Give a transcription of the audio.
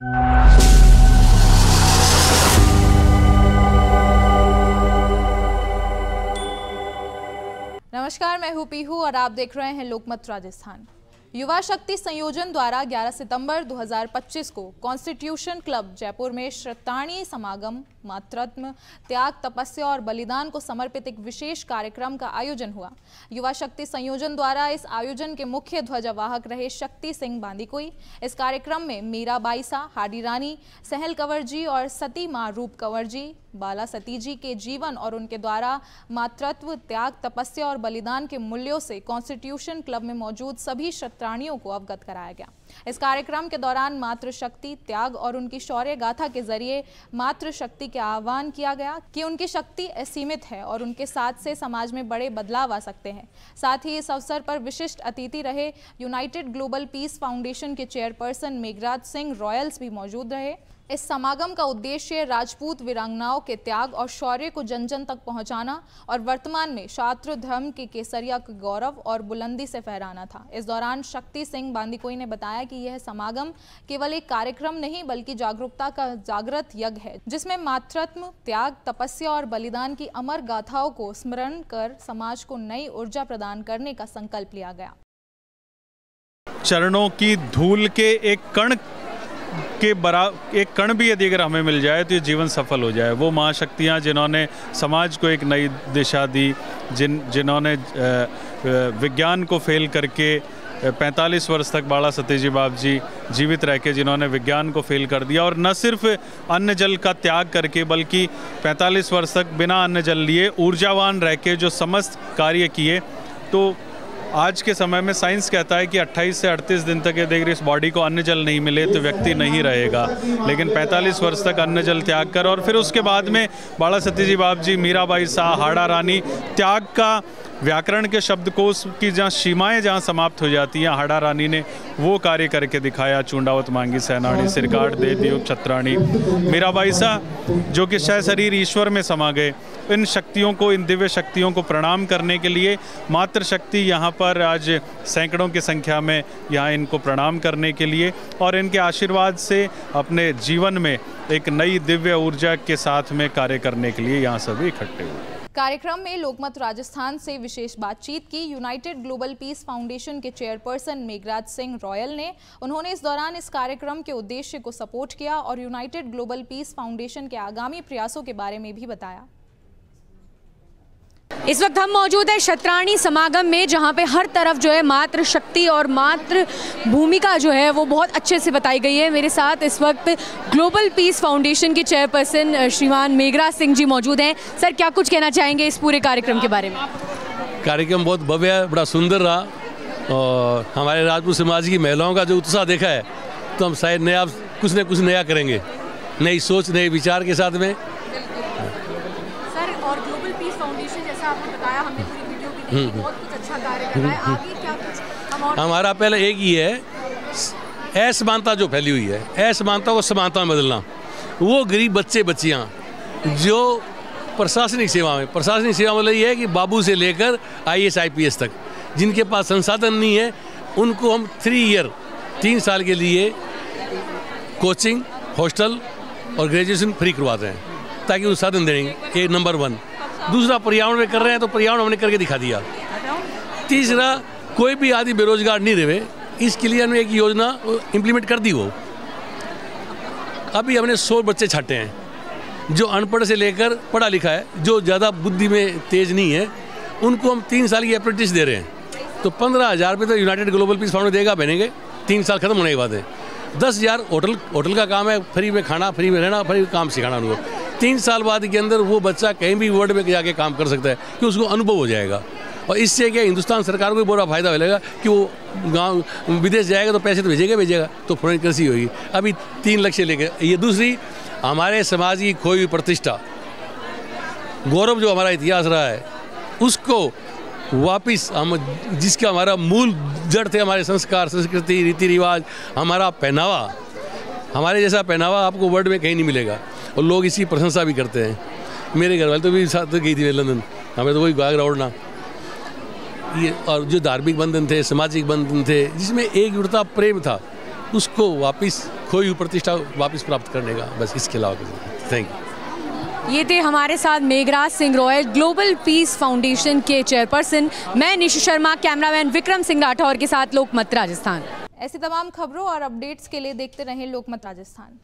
नमस्कार, मैं हूं पीहू और आप देख रहे हैं लोकमत राजस्थान। युवा शक्ति संयोजन द्वारा 11 सितंबर 2025 को कॉन्स्टिट्यूशन क्लब जयपुर में श्रद्धांजलि समागम, मातृत्व, त्याग, तपस्या और बलिदान को समर्पित एक विशेष कार्यक्रम का आयोजन हुआ। युवा शक्ति संयोजन द्वारा इस आयोजन के मुख्य ध्वजवाहक रहे शक्ति सिंह बांदीकुई। इस कार्यक्रम में मीरा बाईसा, हाडी रानी, सहल कंवर जी और सती मां रूप कंवर जी, बाला सती जी के जीवन और उनके द्वारा मातृत्व, त्याग, तपस्या और बलिदान के मूल्यों से कॉन्स्टिट्यूशन क्लब में मौजूद सभी श्रद्धालुओं को अवगत कराया गया। इस कार्यक्रम के दौरान मातृशक्ति, त्याग और उनकी शौर्य गाथा के जरिए मातृशक्ति के आह्वान किया गया कि उनकी शक्ति असीमित है और उनके साथ से समाज में बड़े बदलाव आ सकते हैं। साथ ही इस अवसर पर विशिष्ट अतिथि रहे यूनाइटेड ग्लोबल पीस फाउंडेशन के चेयरपर्सन मेघराज सिंह रॉयल्स भी मौजूद रहे। इस समागम का उद्देश्य राजपूत वीरांगनाओं के त्याग और शौर्य को जन जन तक पहुंचाना और वर्तमान में क्षात्र धर्म के केसरिया के गौरव और बुलंदी से फहराना था। इस दौरान शक्ति सिंह बांदीकुई ने बताया कि यह समागम केवल एक कार्यक्रम नहीं बल्कि जागरूकता का जागृत यज्ञ है, जिसमें मातृत्व, त्याग, तपस्या और बलिदान की अमर गाथाओं को स्मरण कर समाज को नई ऊर्जा प्रदान करने का संकल्प लिया गया। चरणों की धूल के एक कण भी यदि अगर हमें मिल जाए तो ये जीवन सफल हो जाए। वो महाशक्तियाँ जिन्होंने समाज को एक नई दिशा दी, जिन्होंने विज्ञान को फेल करके 45 वर्ष तक बाला सती जी बाप जी जीवित रह के जिन्होंने विज्ञान को फेल कर दिया और न सिर्फ अन्न जल का त्याग करके बल्कि 45 वर्ष तक बिना अन्न जल लिए ऊर्जावान रह के जो समस्त कार्य किए। तो आज के समय में साइंस कहता है कि 28 से 38 दिन तक यदि इस बॉडी को अन्न जल नहीं मिले तो व्यक्ति नहीं रहेगा, लेकिन 45 वर्ष तक अन्न जल त्याग कर और फिर उसके बाद में बाला सती जी बाप जी, मीराबाई शाह, हाड़ा रानी, त्याग का व्याकरण के शब्दकोश की जहाँ सीमाएं जहाँ समाप्त हो जाती हैं, हाड़ा रानी ने वो कार्य करके दिखाया। चूंडावत मांगी सैनानी, सिरकाट दे दियो छत्राणी, मीराबाई शाह जो कि शह शरीर ईश्वर में समा गए। इन शक्तियों को, इन दिव्य शक्तियों को प्रणाम करने के लिए मातृशक्ति यहाँ पर आज सैकड़ों की संख्या में यहाँ इनको प्रणाम करने के लिए और इनके आशीर्वाद से अपने जीवन में एक नई दिव्य ऊर्जा के साथ में कार्य करने के लिए यहाँ सभी इकट्ठे हुए। कार्यक्रम में लोकमत राजस्थान से विशेष बातचीत की यूनाइटेड ग्लोबल पीस फाउंडेशन के चेयरपर्सन मेघराज सिंह रॉयल ने। उन्होंने इस दौरान इस कार्यक्रम के उद्देश्य को सपोर्ट किया और यूनाइटेड ग्लोबल पीस फाउंडेशन के आगामी प्रयासों के बारे में भी बताया। इस वक्त हम मौजूद है श्रद्धांजलि समागम में, जहां पे हर तरफ जो है मातृ शक्ति और मातृ भूमिका जो है वो बहुत अच्छे से बताई गई है। मेरे साथ इस वक्त ग्लोबल पीस फाउंडेशन के चेयरपर्सन श्रीमान मेघराज सिंह जी मौजूद हैं। सर, क्या कुछ कहना चाहेंगे इस पूरे कार्यक्रम के बारे में? कार्यक्रम बहुत भव्य है, बड़ा सुंदर रहा और हमारे राजपूत समाज की महिलाओं का जो उत्साह देखा है तो हम शायद नया कुछ न कुछ नया करेंगे, नई सोच, नए विचार के साथ में। आपने बताया, हमने पूरी वीडियो भी देखी, बहुत कुछ अच्छा कार्य कर रहा है। आगे क्या कुछ हमारा पहले एक ही है, असमानता जो फैली हुई है, असमानता को समानता में बदलना। वो गरीब बच्चे बच्चियाँ जो प्रशासनिक सेवा में, प्रशासनिक सेवा मतलब ये है कि बाबू से लेकर IAS IPS तक जिनके पास संसाधन नहीं है, उनको हम 3 साल के लिए कोचिंग, हॉस्टल और ग्रेजुएशन फ्री करवाते हैं ताकि उन साधन देंगे। ये नंबर 1। दूसरा, पर्यावरण में कर रहे हैं तो पर्यावरण हमने करके दिखा दिया। तीसरा, कोई भी आदमी बेरोजगार नहीं रहे, इसके लिए हमने एक योजना इम्प्लीमेंट कर दी। वो अभी हमने 100 बच्चे छाटे हैं जो अनपढ़ से लेकर पढ़ा लिखा है, जो ज़्यादा बुद्धि में तेज नहीं है, उनको हम 3 साल की अप्रेंटिस दे रहे हैं। तो 15,000 रुपये तो यूनाइटेड ग्लोबल पीस फाउंडेशन देगा, बनेंगे 3 साल खत्म होने के बाद है। 10,000 होटल का काम है, फ्री में खाना, फ्री में रहना, फ्री में काम सिखाना उनको। 3 साल बाद के अंदर वो बच्चा कहीं भी वर्ल्ड में जाके काम कर सकता है कि उसको अनुभव हो जाएगा। और इससे क्या हिंदुस्तान सरकार को भी बड़ा फायदा मिलेगा कि वो गांव विदेश जाएगा तो पैसे तो भेजेगा तो फॉरेन करेंसी होगी। अभी 3 लक्ष्य लेके ये। दूसरी, हमारे समाज की खोई हुई प्रतिष्ठा, गौरव जो हमारा इतिहास रहा है, उसको वापिस हम, जिसका हमारा मूल जड़ थे हमारे संस्कार, संस्कृति, रीति रिवाज, हमारा पहनावा, हमारे जैसा पहनावा आपको वर्ल्ड में कहीं नहीं मिलेगा और लोग इसकी प्रशंसा भी करते हैं। मेरे घर वाले तो भी साथ गई थी लंदन, हमें तो वही घाघरा ओढ़ना। ये और जो धार्मिक बंधन थे, सामाजिक बंधन थे, जिसमें एकजुटता, प्रेम था, उसको वापस खोई हुई प्रतिष्ठा वापस प्राप्त करने का, बस इसके अलावा कुछ नहीं। Thank you. ये थे हमारे साथ Meghraj Singh royal, global peace foundation के चेयरपर्सन। मैं निशु शर्मा, कैमरामैन विक्रम सिंह राठौर के साथ लोकमत राजस्थान। ऐसी तमाम खबरों और अपडेट्स के लिए देखते रहें लोकमत राजस्थान।